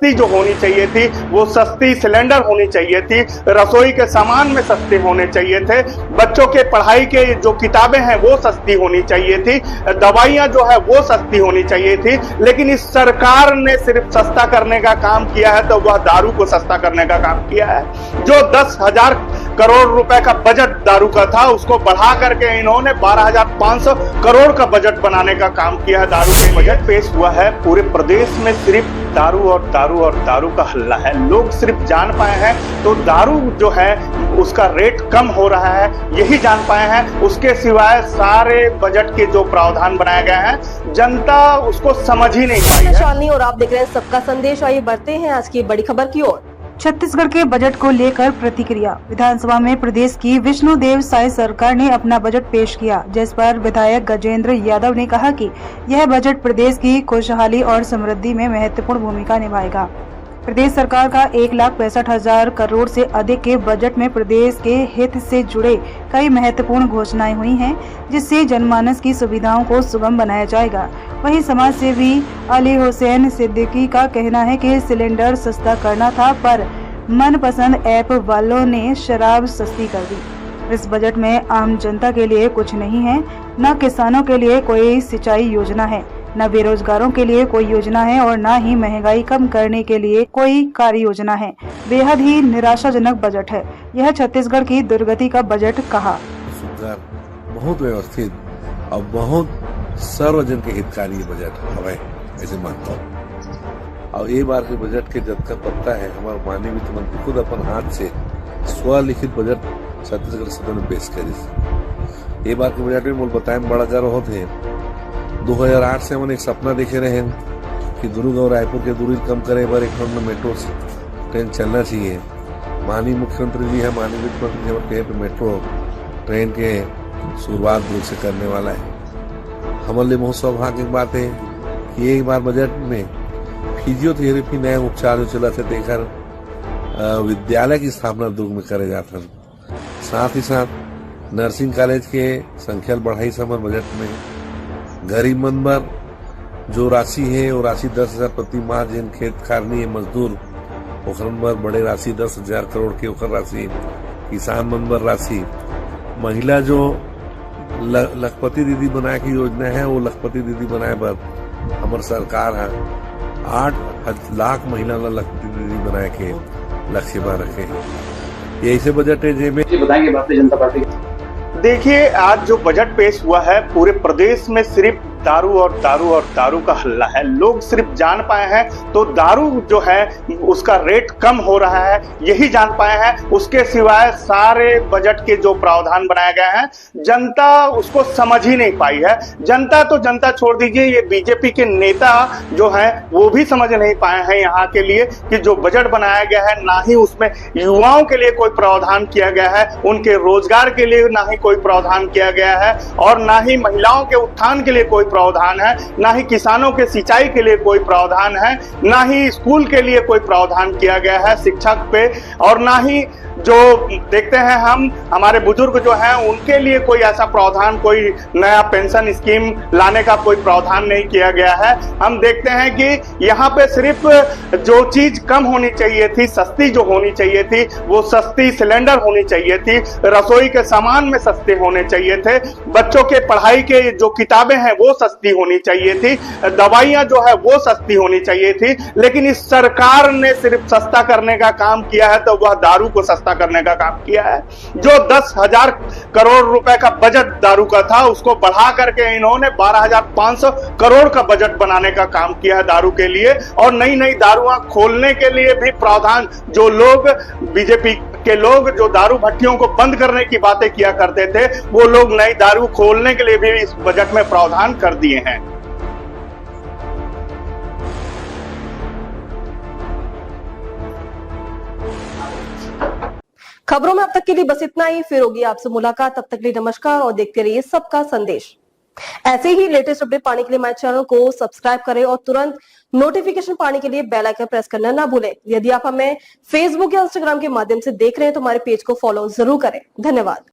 सस्ती जो होनी चाहिए थी वो सस्ती सिलेंडर होनी चाहिए थी, रसोई के सामान में सस्ते होने चाहिए थे, बच्चों के पढ़ाई के जो किताबें हैं वो सस्ती होनी चाहिए थी, दवाइयां जो है वो सस्ती होनी चाहिए थी। लेकिन इस सरकार ने सिर्फ सस्ता करने का काम किया है तो वह दारू को सस्ता करने का काम किया है। जो 10,000 करोड़ रुपए का बजट दारू का था उसको बढ़ा करके इन्होंने 12,500 करोड़ का बजट बनाने का काम किया है। दारू के बजट पेश हुआ है, पूरे प्रदेश में सिर्फ दारू और दारू और दारू का हल्ला है। लोग सिर्फ जान पाए हैं तो दारू जो है उसका रेट कम हो रहा है यही जान पाए हैं, उसके सिवाय सारे बजट के जो प्रावधान बनाए गए हैं जनता उसको समझ ही नहीं पाई है। और आप देख रहे हैं सबका संदेश। आइए बढ़ते हैं आज की बड़ी खबर की ओर। छत्तीसगढ़ के बजट को लेकर प्रतिक्रिया। विधानसभा में प्रदेश की विष्णुदेव साय सरकार ने अपना बजट पेश किया, जिस पर विधायक गजेंद्र यादव ने कहा कि यह बजट प्रदेश की खुशहाली और समृद्धि में महत्वपूर्ण भूमिका निभाएगा। प्रदेश सरकार का 1,65,000 करोड़ से अधिक के बजट में प्रदेश के हित से जुड़े कई महत्वपूर्ण घोषणाएं हुई हैं, जिससे जनमानस की सुविधाओं को सुगम बनाया जाएगा। वहीं समाज सेवी अली हुसैन सिद्दीकी का कहना है कि सिलेंडर सस्ता करना था, पर मनपसंद ऐप वालों ने शराब सस्ती कर दी। इस बजट में आम जनता के लिए कुछ नहीं है, न किसानों के लिए कोई सिंचाई योजना है, न बेरोजगारों के लिए कोई योजना है और न ही महंगाई कम करने के लिए कोई कार्य योजना है। बेहद ही निराशाजनक बजट है। यह छत्तीसगढ़ की दुर्गति का बजट कहा। सुंदर, बहुत व्यवस्थित और बहुत सर्वजन के हितकारी बजट हमें ऐसे मानता हूँ। और ये बार के बजट के जब का पत्ता है हमारे माननीय वित्त मंत्री खुद अपन हाथ से स्वलिखित बजट छत्तीसगढ़ सदन में पेश करी। ये बार के बजट में मूल बताए बड़ा गर्व होते हैं। 2008 से हमने एक सपना देखे रहे कि दुर्ग और रायपुर के दूरी कम करे पर एक मेट्रो ट्रेन चलना चाहिए। माननीय मुख्यमंत्री जी है, माननीय वित्त मंत्री पे मेट्रो ट्रेन के शुरुआत दुर्ग से करने वाला है। हमारे लिए बहुत सौभाग्य की बात है कि एक बार बजट में फिजियोथेरेपी नए उपचार जो चला थे देकर विद्यालय की स्थापना दुर्ग में करे जाता। साथ ही साथ नर्सिंग कॉलेज के संख्या बढ़ाई समर बजट में। गरीब मनबर जो राशि है वो राशि 10,000 प्रति माह जिन खेत खारनी है मजदूर ओखर बड़े राशि 10,000 करोड़ के ओखर राशि, किसान मनबर राशि, महिला जो लखपति दीदी बनाए की योजना है वो लखपति दीदी बनाए पर हमार सरकार है 8 लाख महिला लखपति दीदी बनाए के लक्ष्य पर रखे हैं। ये ऐसे बजट है जेब बताएंगे भारतीय जनता पार्टी। देखिए आज जो बजट पेश हुआ है पूरे प्रदेश में सिर्फ दारू और दारू और दारू का हल्ला है। लोग सिर्फ जान पाए हैं तो दारू जो है उसका रेट कम हो रहा है यही जान पाए हैं, उसके सिवाय सारे बजट के जो प्रावधान बनाए गए हैं जनता उसको समझ ही नहीं पाई है। जनता तो जनता छोड़ दीजिए, ये बीजेपी के नेता जो हैं वो भी समझ नहीं पाए हैं यहाँ के लिए कि जो बजट बनाया गया है ना ही उसमें युवाओं के लिए कोई प्रावधान किया गया है, उनके रोजगार के लिए ना ही कोई प्रावधान किया गया है और ना ही महिलाओं के उत्थान के लिए कोई प्रावधान है, ना ही किसानों के सिंचाई के लिए कोई प्रावधान है, ना ही स्कूल के लिए कोई प्रावधान किया गया है शिक्षक पे, और ना ही जो देखते हैं हम हमारे बुजुर्ग जो हैं उनके लिए कोई ऐसा प्रावधान, कोई नया पेंशन स्कीम लाने का कोई प्रावधान नहीं किया गया है। हम देखते हैं कि यहाँ पे सिर्फ जो चीज कम होनी चाहिए थी, सस्ती जो होनी चाहिए थी वो सस्ती सिलेंडर होनी चाहिए थी, रसोई के सामान में सस्ते होने चाहिए थे, बच्चों के पढ़ाई के जो किताबें हैं वो सस्ती होनी चाहिए थी, दवाइयां जो है वो सस्ती होनी चाहिए थी। लेकिन इस सरकार ने सिर्फ सस्ता करने का काम किया है तो वह दारू को सस्ता करने का काम किया है। जो 10,000 करोड़ रुपए का बजट दारू का था उसको बढ़ा करके इन्होंने 12,500 करोड़ का बजट बनाने का काम किया है दारू के लिए, और नई नई दारुआं खोलने के लिए भी प्रावधान, जो लोग बीजेपी के लोग जो दारू भट्टियों को बंद करने की बातें किया करते थे वो लोग नई दारू खोलने के लिए भी इस बजट में प्रावधान कर दिए हैं। खबरों में अब तक के लिए बस इतना ही। फिर होगी आपसे मुलाकात, तब तक के लिए नमस्कार और देखते रहिए सबका संदेश। ऐसे ही लेटेस्ट अपडेट पाने के लिए हमारे चैनल को सब्सक्राइब करें और तुरंत नोटिफिकेशन पाने के लिए बेल आइकन प्रेस करना ना भूलें। यदि आप हमें फेसबुक या इंस्टाग्राम के माध्यम से देख रहे हैं तो हमारे पेज को फॉलो जरूर करें। धन्यवाद।